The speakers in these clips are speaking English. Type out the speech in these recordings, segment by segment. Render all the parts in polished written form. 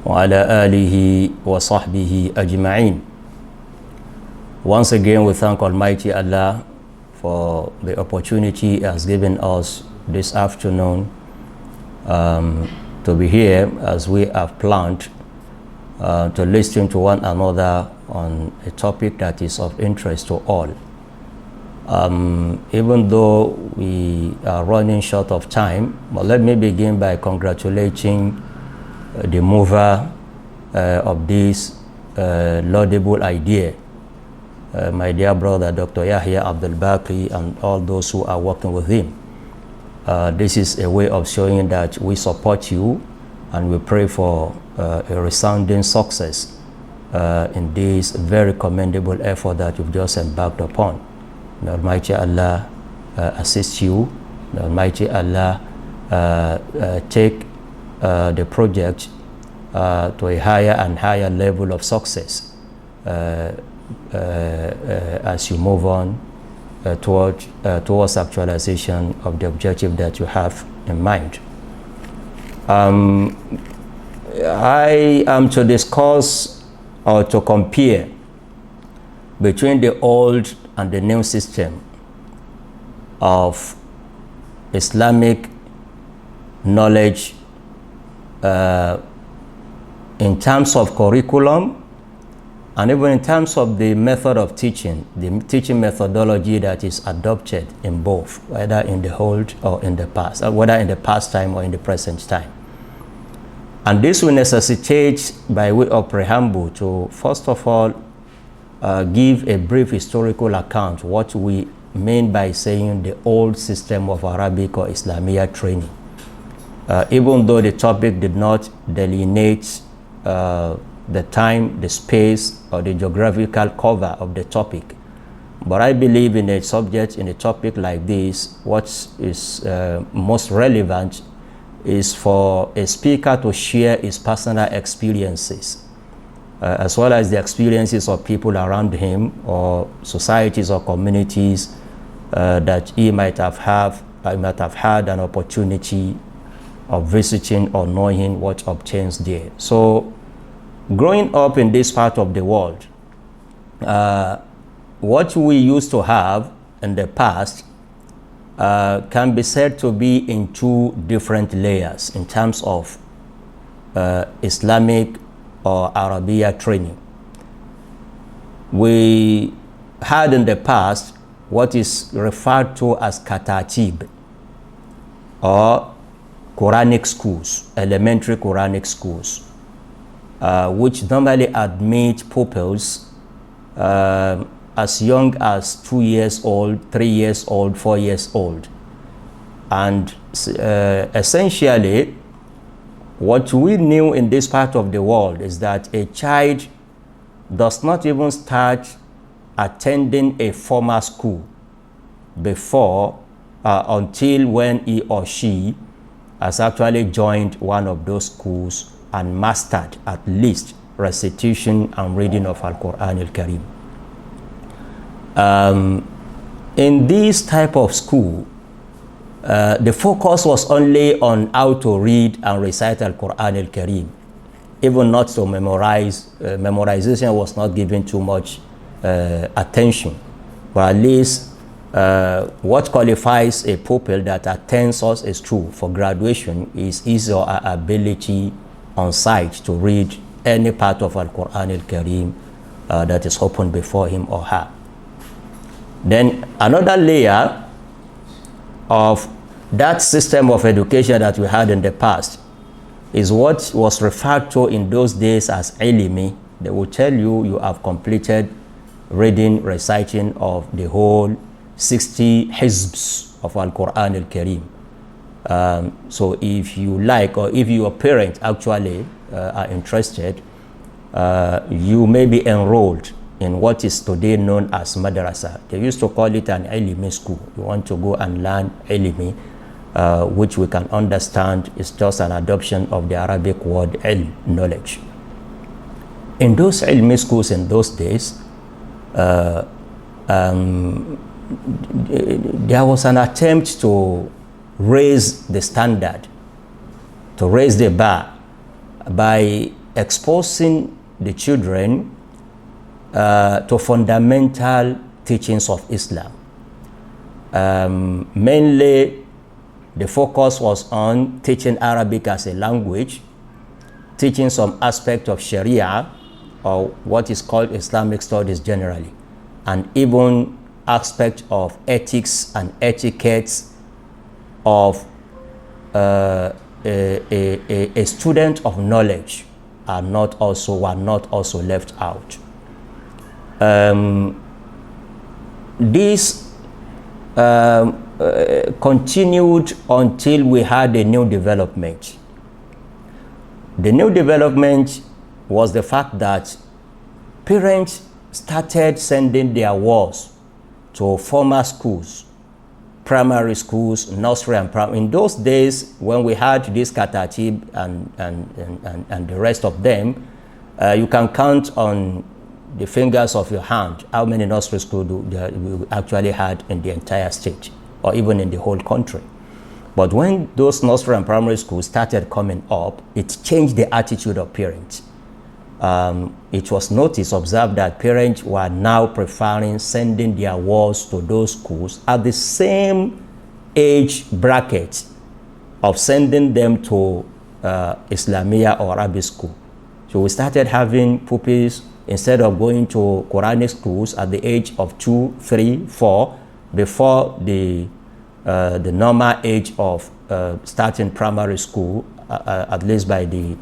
وعلى آله وصحبه أجمعين. Once again, we thank Almighty Allah for the opportunity He has given us this afternoon to be here as we have planned to listen to one another on a topic that is of interest to all. Even though we are running short of time, but let me begin by congratulating the mover of this laudable idea, my dear brother Dr. Yahya Abdul Baqi, and all those who are working with him. This is a way of showing that we support you and we pray for a resounding success in this very commendable effort that you've just embarked upon. May Almighty Allah assist you. May Almighty Allah take the project to a higher and higher level of success as you move on towards actualization of the objective that you have in mind. I am to discuss or to compare between the old and the new system of Islamic knowledge in terms of curriculum and even in terms of the method of teaching, the teaching methodology that is adopted in both, whether in the old or in the past, or whether in the past time or in the present time. And this will necessitate, by way of preamble, to first of all give a brief historical account what we mean by saying the old system of Arabic or Islamia training. Even though the topic did not delineate the time, the space, or the geographical cover of the topic, but I believe in a subject, in a topic like this, what is most relevant is for a speaker to share his personal experiences, as well as the experiences of people around him or societies or communities that he might have had an opportunity of visiting or knowing what obtains there. So growing up in this part of the world, what we used to have in the past can be said to be in two different layers in terms of Islamic or Arabia training. We had in the past what is referred to as katatib, or Quranic schools, elementary Quranic schools, which normally admit pupils as young as 2 years old, 3 years old, 4 years old. And essentially, what we knew in this part of the world is that a child does not even start attending a formal school before until when he or she has actually joined one of those schools and mastered at least recitation and reading of Al-Quran Al-Karim. In this type of school, the focus was only on how to read and recite Al-Quran Al-Karim, even not to memorize. Memorization was not given too much attention, but at least what qualifies a pupil that attends us is true for graduation is his or her ability on site to read any part of Al-Quran Al-Karim that is open before him or her. Then another layer of that system of education that we had in the past is what was referred to in those days as ilimi. They will tell you you have completed reading, reciting of the whole 60 hizbs of Al-Quran Al-Karim. So if you like, or if your parents actually are interested, you may be enrolled in what is today known as madrasa. They used to call it an ilimi school. You want to go and learn ilimi, which we can understand is just an adoption of the Arabic word ilm, knowledge. In those ilmi schools in those days, there was an attempt to raise the standard, to raise the bar by exposing the children to fundamental teachings of Islam. Mainly, the focus was on teaching Arabic as a language, teaching some aspect of Sharia, or what is called Islamic studies generally, and even aspect of ethics and etiquettes of a student of knowledge were not also left out. This continued until we had a new development. The new development was the fact that parents started sending their wards to former schools, primary schools, nursery and primary. In those days, when we had this Katatib and the rest of them, you can count on the fingers of your hand how many nursery schools we actually had in the entire state, or even in the whole country. But when those nursery and primary schools started coming up, it changed the attitude of parents. It was observed that parents were now preferring sending their wards to those schools at the same age bracket of sending them to Islamia or Arabic school. So we started having pupils, instead of going to Quranic schools at the age of 2, 3, 4, before the normal age of starting primary school, at least by the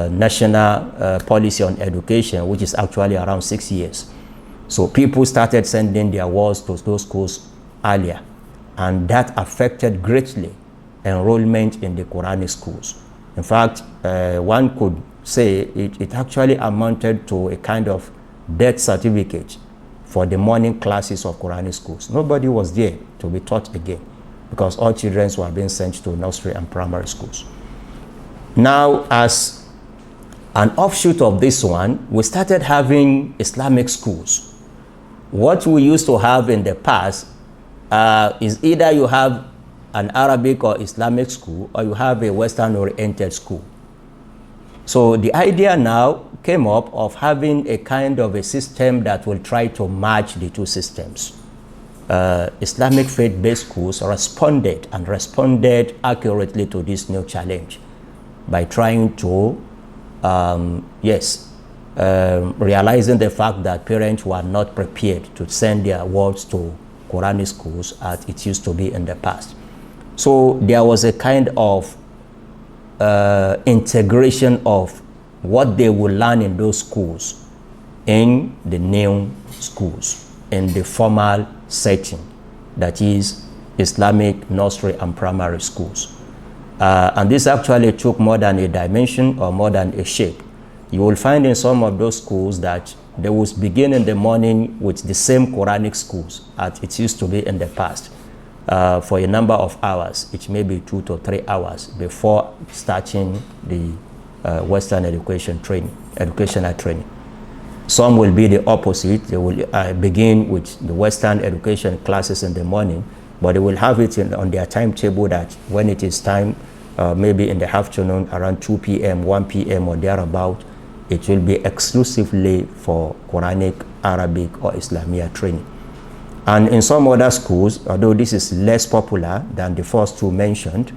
national policy on education, which is actually around 6 years. So people started sending their wards to those schools earlier, and that affected greatly enrollment in the Quranic schools. In fact, one could say it actually amounted to a kind of death certificate for the morning classes of Quranic schools. Nobody was there to be taught again, because all children were being sent to nursery and primary schools. Now, as an offshoot of this one, we started having Islamic schools. What we used to have in the past is either you have an Arabic or Islamic school, or you have a Western-oriented school. So the idea now came up of having a kind of a system that will try to match the two systems. Islamic faith-based schools responded accurately to this new challenge by trying to, realizing the fact that parents were not prepared to send their wards to Quranic schools as it used to be in the past. So there was a kind of integration of what they will learn in those schools in the new schools, in the formal setting, that is Islamic nursery and primary schools. And this actually took more than a dimension or more than a shape. You will find in some of those schools that they will begin in the morning with the same Quranic schools as it used to be in the past. For a number of hours, it may be 2 to 3 hours before starting the Western educational training. Some will be the opposite. They will begin with the Western education classes in the morning, but they will have it on their timetable that when it is time, maybe in the afternoon around 2 p.m., 1 p.m. or thereabout, it will be exclusively for Quranic, Arabic or Islamia training. And in some other schools, although this is less popular than the first two mentioned,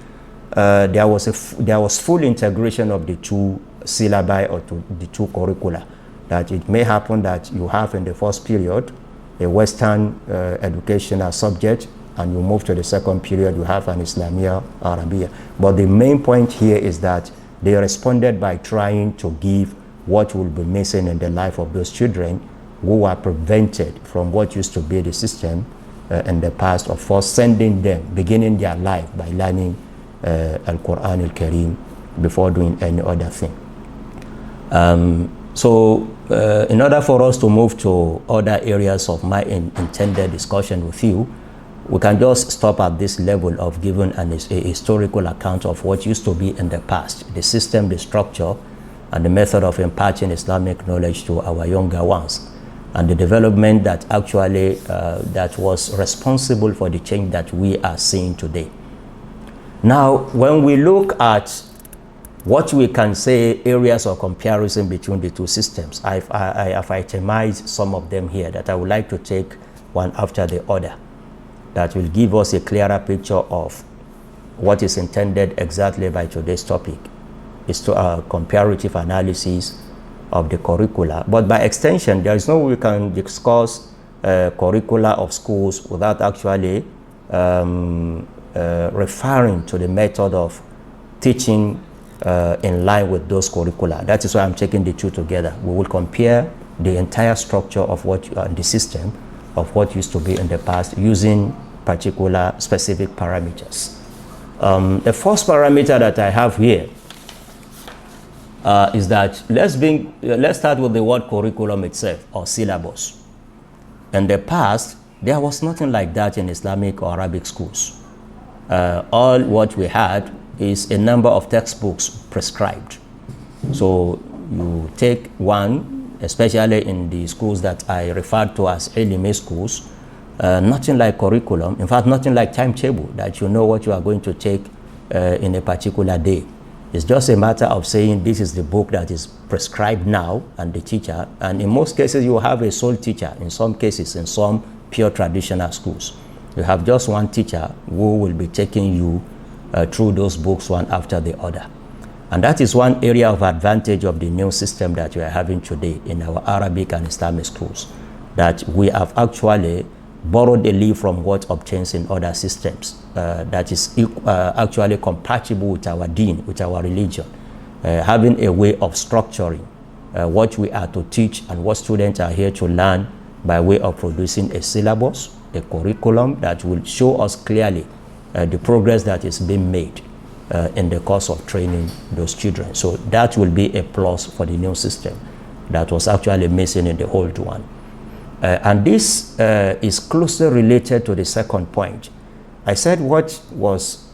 there was full integration of the two syllabi or the two curricula. That it may happen that you have in the first period a Western educational subject, and you move to the second period, you have an Islamia Arabia. But the main point here is that they responded by trying to give what will be missing in the life of those children who were prevented from what used to be the system in the past of first sending them, beginning their life by learning Al-Quran Al-Kareem before doing any other thing. So in order for us to move to other areas of my intended discussion with you, we can just stop at this level of giving a historical account of what used to be in the past, the system, the structure, and the method of imparting Islamic knowledge to our younger ones, and the development that actually that was responsible for the change that we are seeing today. Now, when we look at What we can say areas of comparison between the two systems, I have itemized some of them here that I would like to take one after the other, that will give us a clearer picture of what is intended exactly by today's topic. It's to a comparative analysis of the curricula. But by extension, there is no way we can discuss curricula of schools without actually referring to the method of teaching in line with those curricula. That is why I'm taking the two together. We will compare the entire structure of what the system of what used to be in the past using particular specific parameters. The first parameter that I have here is that let's start with the word curriculum itself, or syllabus. In the past, there was nothing like that in Islamic or Arabic schools. All what we had is a number of textbooks prescribed. So you take one, especially in the schools that I refer to as Islamic schools, nothing like curriculum, in fact nothing like timetable that you know what you are going to take in a particular day. It's just a matter of saying this is the book that is prescribed now, and the teacher, and in most cases you have a sole teacher. In some cases, in some pure traditional schools, you have just one teacher who will be taking you through those books one after the other. And that is one area of advantage of the new system that we are having today in our Arabic and Islamic schools, that we have actually borrowed a leaf from what obtains in other systems that is actually compatible with our deen, with our religion, having a way of structuring what we are to teach and what students are here to learn by way of producing a syllabus, a curriculum that will show us clearly the progress that is being made in the course of training those children. So that will be a plus for the new system that was actually missing in the old one. And this is closely related to the second point. I said what was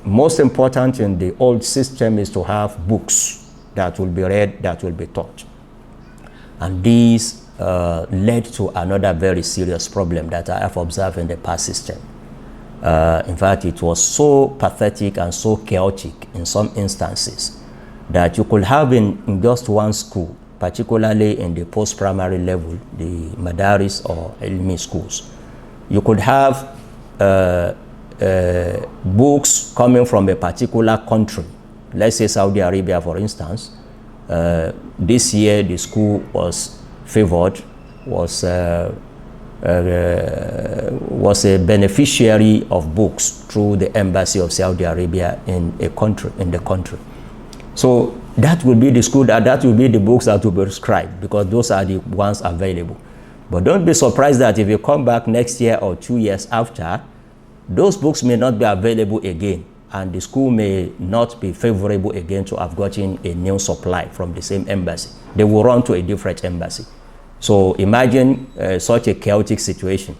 most important in the old system is to have books that will be read, that will be taught. And these led to another very serious problem that I have observed in the past system. In fact, it was so pathetic and so chaotic in some instances that you could have in just one school, particularly in the post-primary level, the madaris or ilmi schools, you could have books coming from a particular country. Let's say Saudi Arabia, for instance. This year, the school was favored, was a beneficiary of books through the embassy of Saudi Arabia in the country. So that will be the school, that will be the books that will be prescribed, because those are the ones available. But don't be surprised that if you come back next year or 2 years after, those books may not be available again, and the school may not be favorable again to have gotten a new supply from the same embassy. They will run to a different embassy. So imagine such a chaotic situation.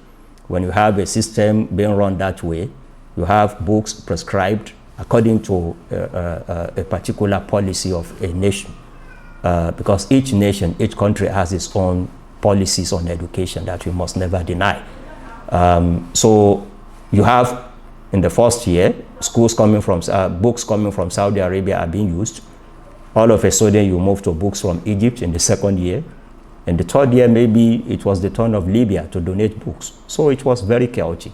When you have a system being run that way, you have books prescribed according to a particular policy of a nation, because each nation, each country has its own policies on education that we must never deny. So you have, in the first year, books coming from Saudi Arabia are being used. All of a sudden, you move to books from Egypt in the second year. In the third year, maybe it was the turn of Libya to donate books. So it was very chaotic.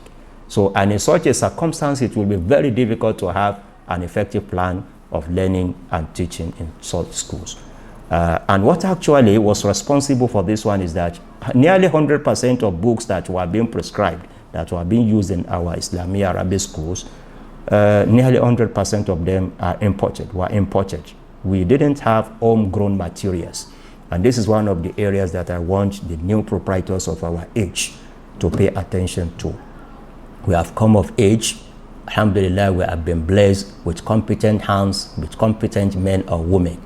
So, and in such a circumstance, it will be very difficult to have an effective plan of learning and teaching in such schools. And what actually was responsible for this one is that nearly 100% of books that were being prescribed, that were being used in our Islamic Arabic schools, nearly 100% of them were imported. We didn't have homegrown materials. And this is one of the areas that I want the new proprietors of our age to pay attention to. We have come of age. Alhamdulillah, we have been blessed with competent hands, with competent men or women.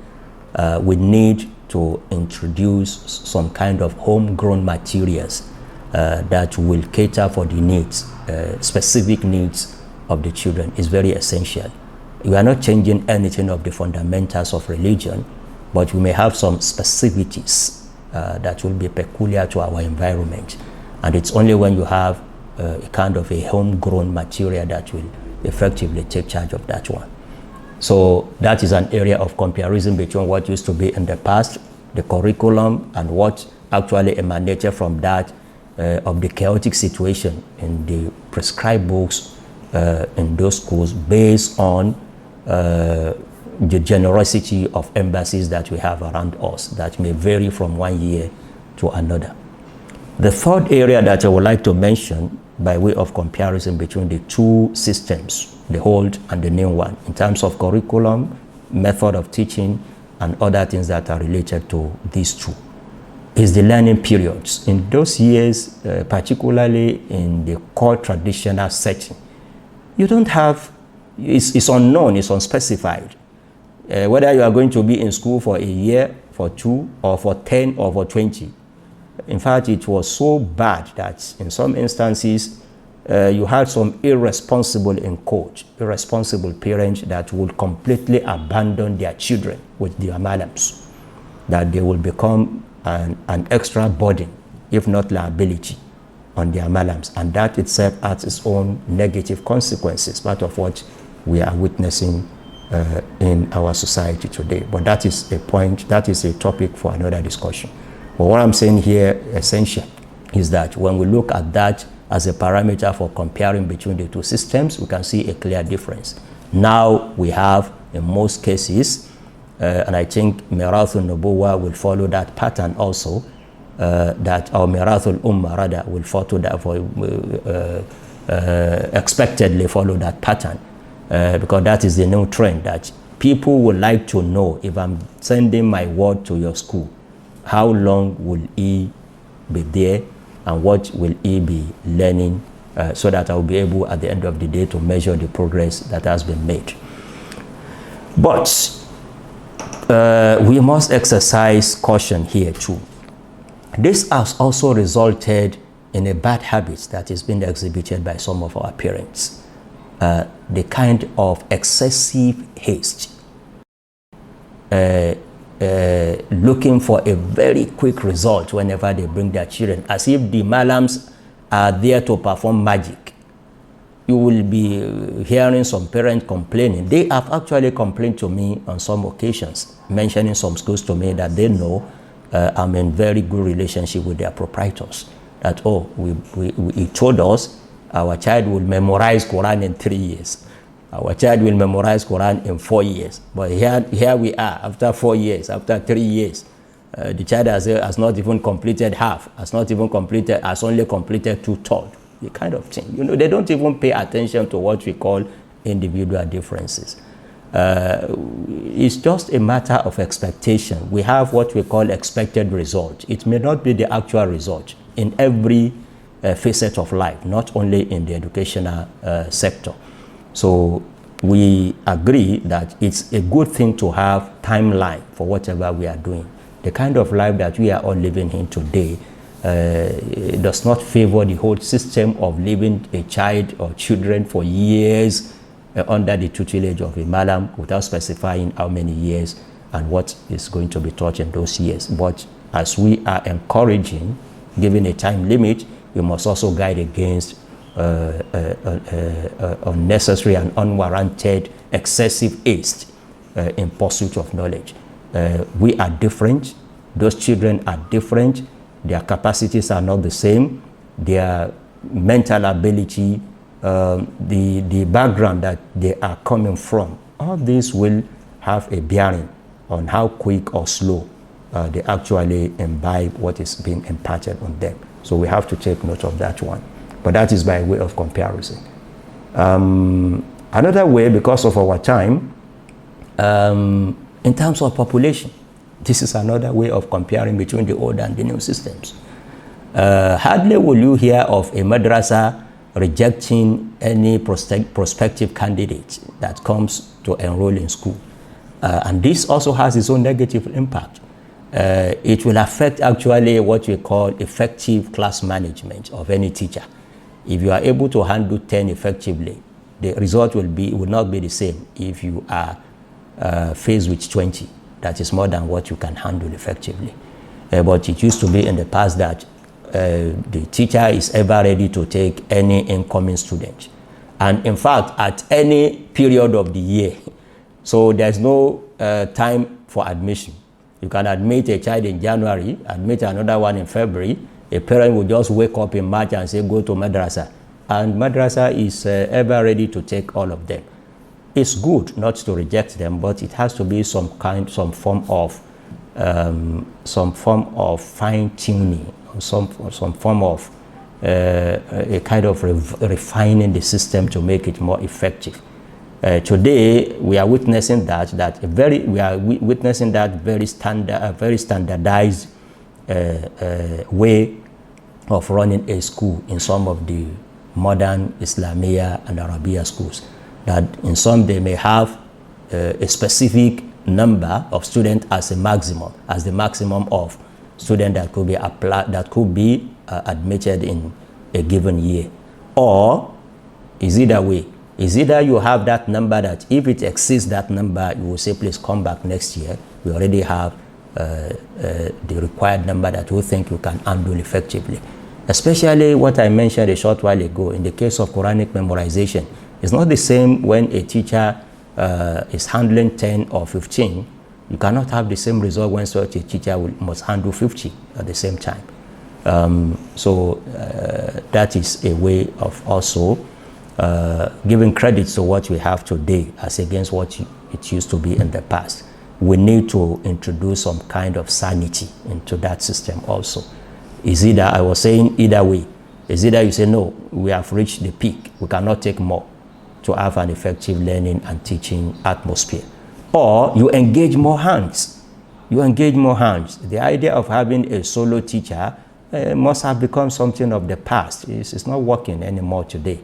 We need to introduce some kind of homegrown materials that will cater for the needs, specific needs of the children. Is very essential. We are not changing anything of the fundamentals of religion, but we may have some specificities that will be peculiar to our environment. And it's only when you have a kind of a homegrown material that will effectively take charge of that one. So that is an area of comparison between what used to be in the past, the curriculum, and what actually emanated from that of the chaotic situation in the prescribed books in those schools based on the generosity of embassies that we have around us that may vary from one year to another. The third area that I would like to mention by way of comparison between the two systems, the old and the new one, in terms of curriculum, method of teaching, and other things that are related to these two, is the learning periods. In those years, particularly in the core traditional setting, you don't have, it's unknown, it's unspecified. Whether you are going to be in school for a year, for 2, or for 10, or for 20. In fact, it was so bad that in some instances, you had some irresponsible parents that would completely abandon their children with their malams, that they will become an extra burden, if not liability, on their malams. And that itself has its own negative consequences, part of what we are witnessing in our society today. But that is a point, that is a topic for another discussion. But what I'm saying here, essential, is that when we look at that as a parameter for comparing between the two systems, we can see a clear difference. Now we have, in most cases, and I think Mirathul Nubuwa will follow that pattern also, that our Mirathul Ummah rather will follow that, expectedly follow that pattern, because that is the new trend, that people would like to know, if I'm sending my word to your school, how long will he be there and what will he be learning, so that I will be able at the end of the day to measure the progress that has been made. But we must exercise caution here too. This has also resulted in a bad habit that is being exhibited by some of our parents, the kind of excessive haste, looking for a very quick result whenever they bring their children, as if the malams are there to perform magic. You will be hearing some parents complaining. They have actually complained to me on some occasions, mentioning some schools to me that they know I'm in very good relationship with their proprietors. That, oh, he told us our child will memorize Quran in 3 years. Our child will memorize Quran in 4 years. But here we are, after 4 years, after 3 years. The child has not even completed half, has only completed 2/3. The kind of thing. You know, they don't even pay attention to what we call individual differences. It's just a matter of expectation. We have what we call expected result. It may not be the actual result in every facet of life, not only in the educational sector. So we agree that it's a good thing to have timeline for whatever we are doing. The kind of life that we are all living in today does not favor the whole system of leaving a child or children for years under the tutelage of a malam without specifying how many years and what is going to be taught in those years. But as we are encouraging, giving a time limit, we must also guide against unnecessary and unwarranted excessive haste in pursuit of knowledge. We are different. Those children are different. Their capacities are not the same. Their mental ability, the background that they are coming from, all this will have a bearing on how quick or slow they actually imbibe what is being imparted on them. So we have to take note of that one. But that is by way of comparison. Another way, because of our time, in terms of population, this is another way of comparing between the old and the new systems. Hardly will you hear of a madrasa rejecting any prospective candidate that comes to enroll in school. And this also has its own negative impact. It will affect actually what we call effective class management of any teacher. If you are able to handle 10 effectively, the result will not be the same if you are faced with 20. That is more than what you can handle effectively. But it used to be in the past that the teacher is ever ready to take any incoming student. And in fact, at any period of the year, So there's no time for admission. You can admit a child in January, admit another one in February. A parent will just wake up in March and say, go to madrasa. And madrasa is ever ready to take all of them. It's good not to reject them, but it has to be some form of fine-tuning, some form of a kind of refining the system to make it more effective. Today, we are witnessing very standardized way of running a school in some of the modern Islamia and Arabia schools. That in some they may have a specific number of students as the maximum of students that could be admitted in a given year. Or is either way. Is either you have that number that if it exceeds that number, you will say, please come back next year. We already have the required number that we think you can handle effectively. Especially what I mentioned a short while ago in the case of Quranic memorization. It's not the same when a teacher is handling 10 or 15. You cannot have the same result when such a teacher must handle 50 at the same time. So that is a way of also giving credit to what we have today as against what it used to be in the past. We need to introduce some kind of sanity into that system also. Is either, I was saying either way, is either you say, no, we have reached the peak, we cannot take more to have an effective learning and teaching atmosphere. Or you engage more hands. The idea of having a solo teacher must have become something of the past. It's not working anymore today.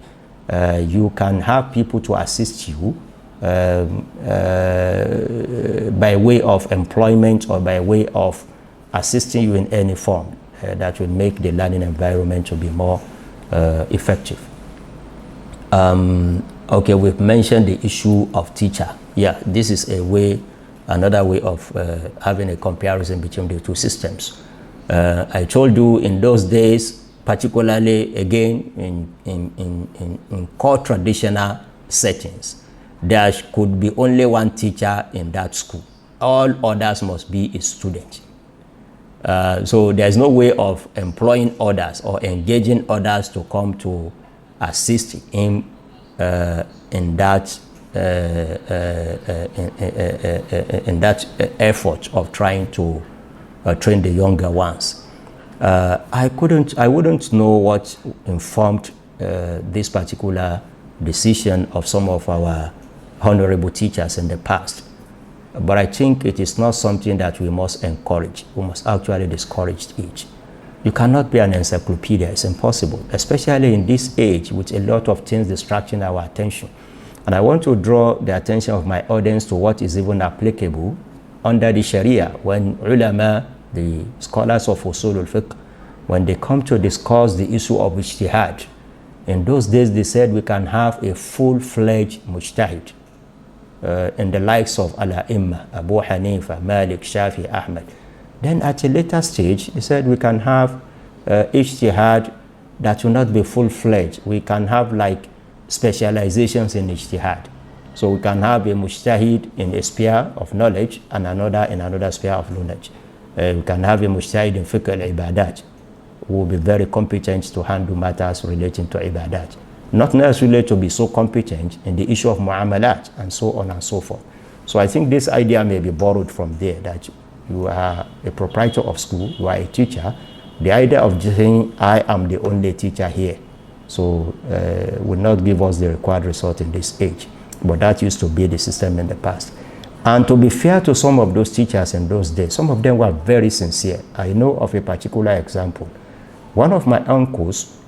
You can have people to assist you by way of employment or by way of assisting you in any form that will make the learning environment to be more effective. Okay, we've mentioned the issue of teacher. Yeah, this is another way of having a comparison between the two systems. I told you in those days, particularly again in core traditional settings, there could be only one teacher in that school. All others must be a student. So there's no way of employing others or engaging others to come to assist him in that effort of trying to train the younger ones. I wouldn't know what informed this particular decision of some of our honorable teachers in the past, but I think it is not something that we must encourage. We must actually discourage it. You cannot be an encyclopedia. It's impossible, especially in this age with a lot of things distracting our attention. And I want to draw the attention of my audience to what is even applicable under the Sharia when ulama, the scholars of usul al-fiqh, when they come to discuss the issue of ijtihad. In those days, they said we can have a full-fledged mujtahid in the likes of Al-A'imma, Abu Hanifa, Malik, Shafi, Ahmad. Then at a later stage, he said we can have ijtihad that will not be full-fledged. We can have like specializations in ijtihad. So we can have a mujtahid in a sphere of knowledge and another in another sphere of knowledge. We can have a mujtahid in fiqh al-ibadat who will be very competent to handle matters relating to ibadat. Not necessarily to be so competent in the issue of mu'amalat and so on and so forth. So I think this idea may be borrowed from there, that you are a proprietor of school, you are a teacher. The idea of saying, I am the only teacher here, so will not give us the required result in this age. But that used to be the system in the past. And to be fair to some of those teachers in those days, some of them were very sincere. I know of a particular example. One of my uncles,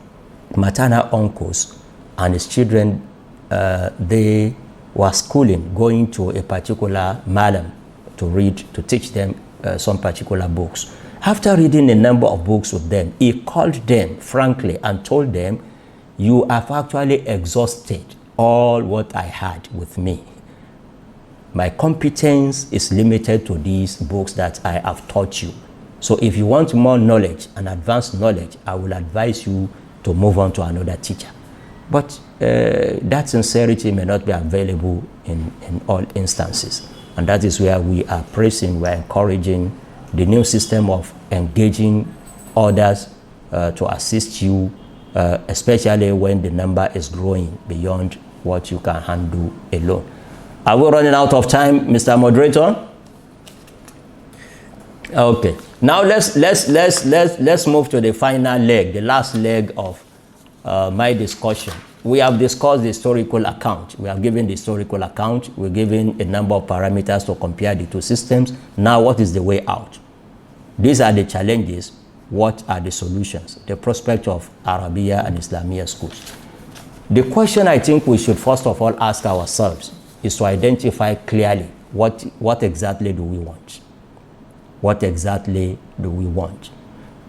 maternal uncles, and his children, they were schooling, going to a particular malam to read, to teach them some particular books. After reading a number of books with them, he called them frankly and told them, you have actually exhausted all what I had with me. My competence is limited to these books that I have taught you. So if you want more knowledge and advanced knowledge, I will advise you to move on to another teacher. But that sincerity may not be available in all instances. And that is where we are praising, we are encouraging the new system of engaging others to assist you, especially when the number is growing beyond what you can handle alone. Are we running out of time, Mr. Moderator? Okay. Now let's move to the final leg, the last leg of my discussion. We have discussed the historical account. We have given the historical account. We're given a number of parameters to compare the two systems. Now, what is the way out? These are the challenges. What are the solutions? The prospect of Arabiya and Islamia schools. The question I think we should first of all ask ourselves is to identify clearly what exactly do we want? What exactly do we want?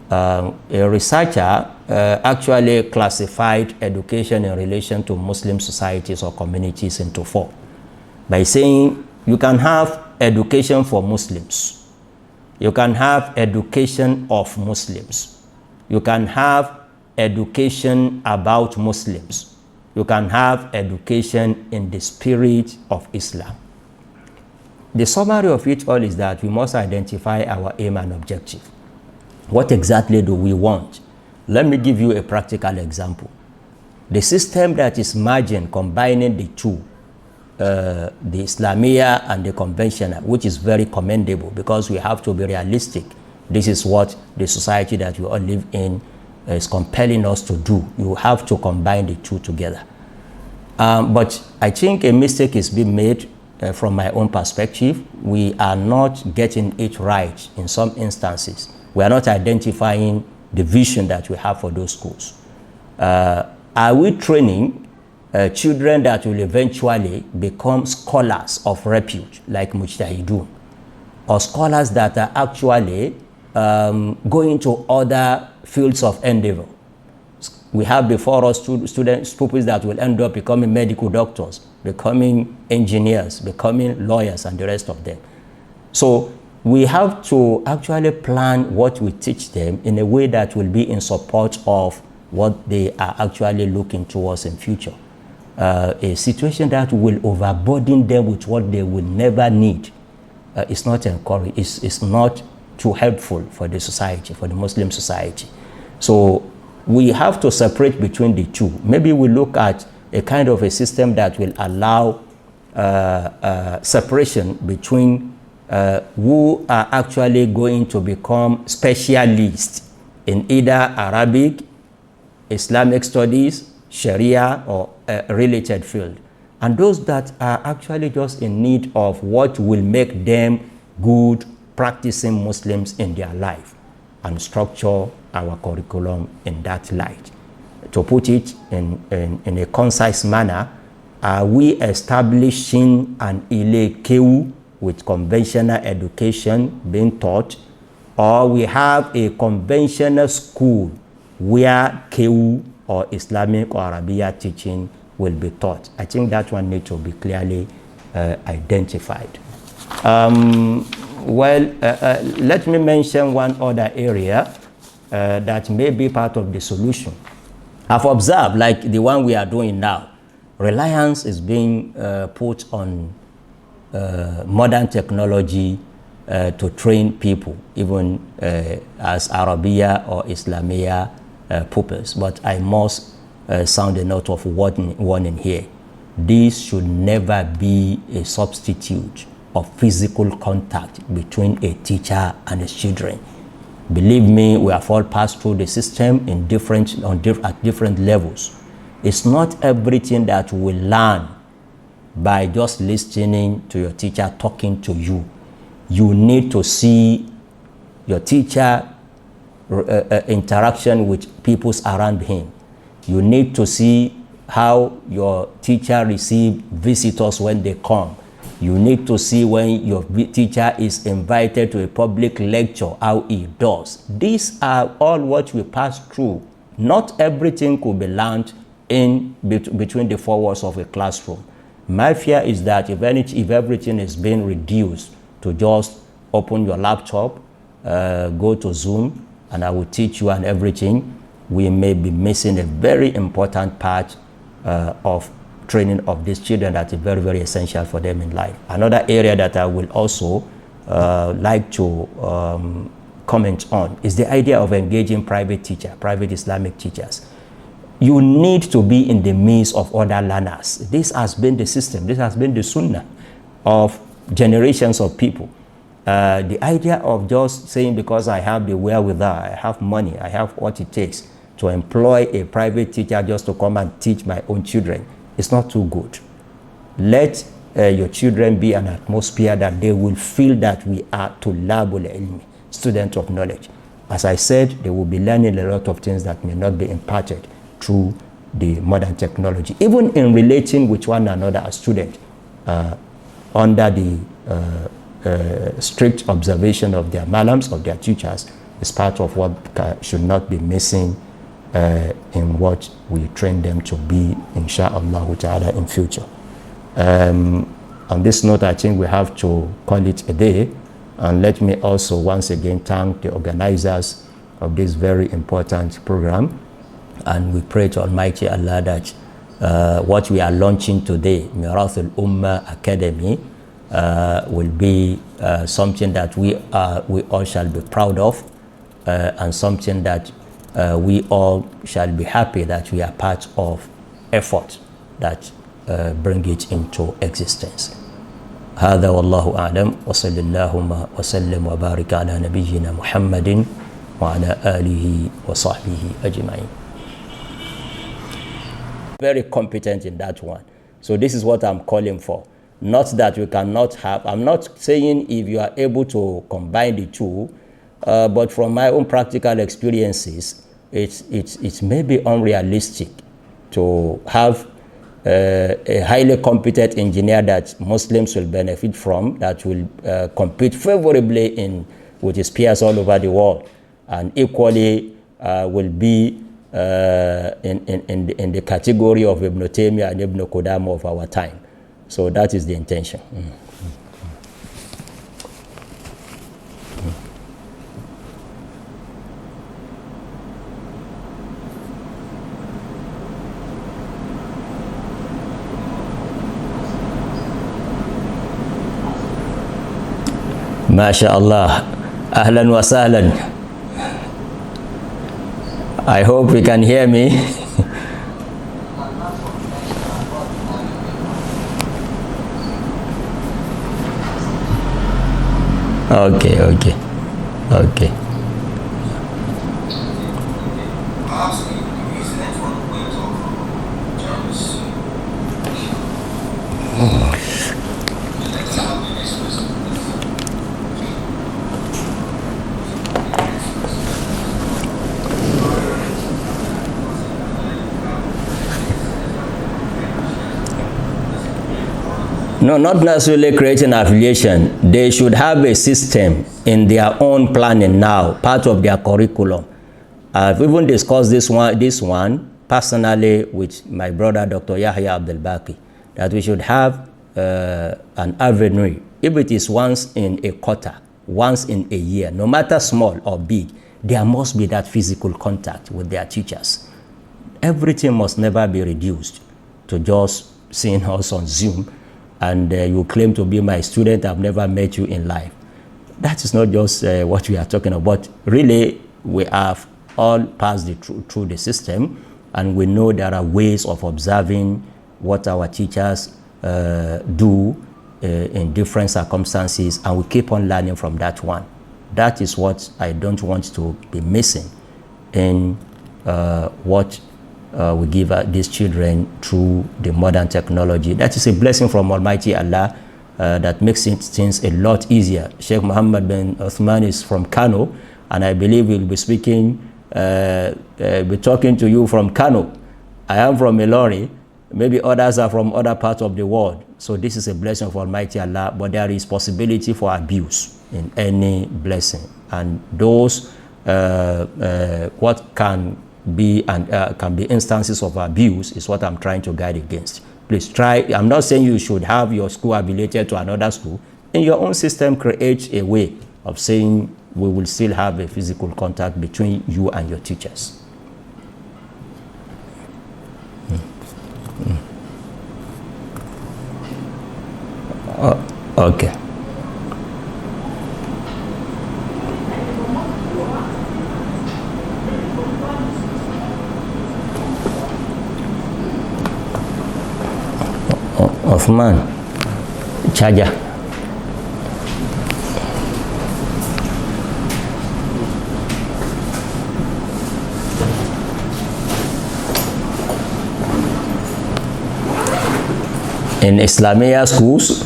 A researcher actually classified education in relation to Muslim societies or communities into four by saying you can have education for Muslims, you can have education of Muslims, you can have education about Muslims, you can have education in the spirit of Islam. The summary of it all is that we must identify our aim and objective. What exactly do we want? Let me give you a practical example. The system that is merging, combining the two, the Islamia and the conventional, which is very commendable because we have to be realistic. This is what the society that we all live in is compelling us to do. You have to combine the two together. But I think a mistake is being made from my own perspective. We are not getting it right in some instances. We are not identifying the vision that we have for those schools. Are we training children that will eventually become scholars of repute, like Mujtahidun, or scholars that are actually going to other fields of endeavor? We have before us students, pupils that will end up becoming medical doctors, becoming engineers, becoming lawyers, and the rest of them. So we have to actually plan what we teach them in a way that will be in support of what they are actually looking towards in future. A situation that will overburden them with what they will never need is not encouraged, it's not too helpful for the society, for the Muslim society. So we have to separate between the two. Maybe we look at a kind of a system that will allow separation between who are actually going to become specialists in either Arabic, Islamic studies, Sharia, or a related field, and those that are actually just in need of what will make them good practicing Muslims in their life, and structure our curriculum in that light. To put it in a concise manner, are we establishing an Ile-Keu with conventional education being taught, or we have a conventional school where Keu or Islamic or Arabiya teaching will be taught? I think that one needs to be clearly identified. Let me mention one other area that may be part of the solution. I've observed, like the one we are doing now, reliance is being put on modern technology to train people, even as Arabiya or Islamia pupils. But I must sound a note of warning here. This should never be a substitute of physical contact between a teacher and his children. Believe me, we have all passed through the system at different levels. It's not everything that we learn by just listening to your teacher talking to you. You need to see your teacher interaction with people around him. You need to see how your teacher receives visitors when they come. You need to see when your teacher is invited to a public lecture, how he does. These are all what we pass through. Not everything could be learned in between the four walls of a classroom. My fear is that if everything is being reduced to just open your laptop, go to Zoom, and I will teach you and everything, we may be missing a very important part of training of these children that is very, very essential for them in life. Another area that I will also like to comment on is the idea of engaging private Islamic teachers. You need to be in the midst of other learners. This has been the system, this has been the sunnah of generations of people. The idea of just saying because I have the wherewithal, I have money, I have what it takes to employ a private teacher just to come and teach my own children is not too good. Let your children be an atmosphere that they will feel that we are tulabul ilmi, students of knowledge. As I said, they will be learning a lot of things that may not be imparted through the modern technology, even in relating with one another as students under the strict observation of their malams, of their teachers, is part of what should not be missing in what we train them to be, insha'Allah ta'ala, in future. On this note, I think we have to call it a day, and let me also once again thank the organizers of this very important program, and we pray to Almighty Allah that what we are launching today, Mirath al-Ummah Academy, will be something that we all shall be proud of, and something that we all shall be happy that we are part of effort that bring it into existence. هذا والله أعلم وصلى اللهم وسلم وبارك على نبينا محمد وعلى آله وصحبه أجمعين. Very competent in that one. So this is what I'm calling for. Not that we cannot have, I'm not saying if you are able to combine the two, but from my own practical experiences, it's maybe unrealistic to have a highly competent engineer that Muslims will benefit from, that will compete favorably with his peers all over the world, and equally will be in the category of Ibn Taymiyyah and Ibn Qudama of our time. So that is the intention. MashaAllah. Ahlan wa sahlan. I hope you can hear me. Okay. No, not necessarily creating affiliation. They should have a system in their own planning now, part of their curriculum. I've even discussed this one personally with my brother, Dr. Yahya Abdul Baki, that we should have an avenue, if it is once in a quarter, once in a year, no matter small or big, there must be that physical contact with their teachers. Everything must never be reduced to just seeing us on Zoom, and you claim to be my student, I've never met you in life. That is not just what we are talking about. Really, we have all passed through the system, and we know there are ways of observing what our teachers do in different circumstances, and we keep on learning from that one. That is what I don't want to be missing in what we give these children through the modern technology. That is a blessing from Almighty Allah that makes things a lot easier. Sheikh Muhammad bin Uthman is from Kano, and I believe we'll be talking to you from Kano. I am from Ilori. Maybe others are from other parts of the world. So this is a blessing of Almighty Allah, but there is possibility for abuse in any blessing. And those what can be instances of abuse is what I'm trying to guide against. Please try. I'm not saying you should have your school affiliated to another school. In your own system, create a way of saying we will still have a physical contact between you and your teachers. Okay. Othman, charger. In Islamia schools,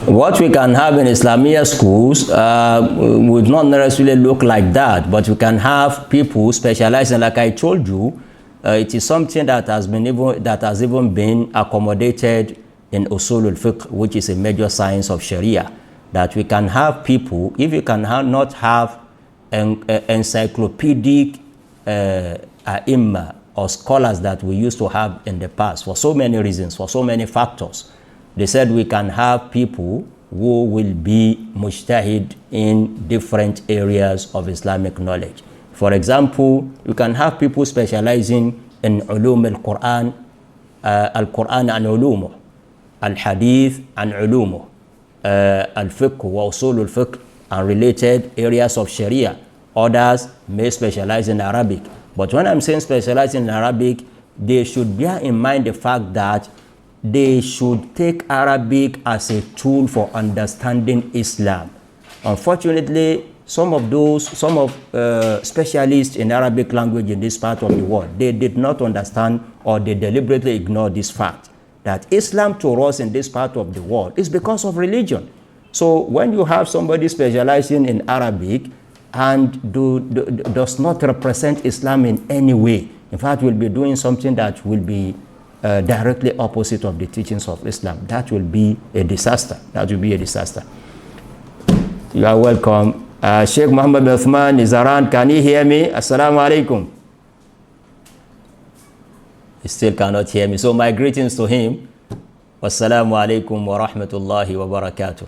what we can have in Islamia schools would not necessarily look like that, but we can have people specializing, like I told you, it is something that has even been accommodated in Usul al-Fiqh, which is a major science of Sharia, that we can have people, if you can not have an encyclopedic ai or scholars that we used to have in the past, for so many reasons, for so many factors. They said we can have people who will be mujtahid in different areas of Islamic knowledge. For example, you can have people specializing in ulum al-Quran, al-Quran and ulumuh, al-Hadith and ulumuh, al-Fiqh wa usul al-Fiqh and related areas of Sharia. Others may specialize in Arabic. But when I'm saying specialize in Arabic, they should bear in mind the fact that they should take Arabic as a tool for understanding Islam. Unfortunately, some of specialists in Arabic language in this part of the world, they did not understand, or they deliberately ignored this fact that Islam to us in this part of the world is because of religion. So when you have somebody specializing in Arabic and does not represent Islam in any way, in fact will be doing something that will be directly opposite of the teachings of Islam, that will be a disaster. That will be a disaster. You are welcome. Sheikh Muhammad Uthman is around. Can you hear me? Assalamu alaikum. He still cannot hear me. So my greetings to him. Wassalamu alaikum wa rahmatullahi wa barakatuh.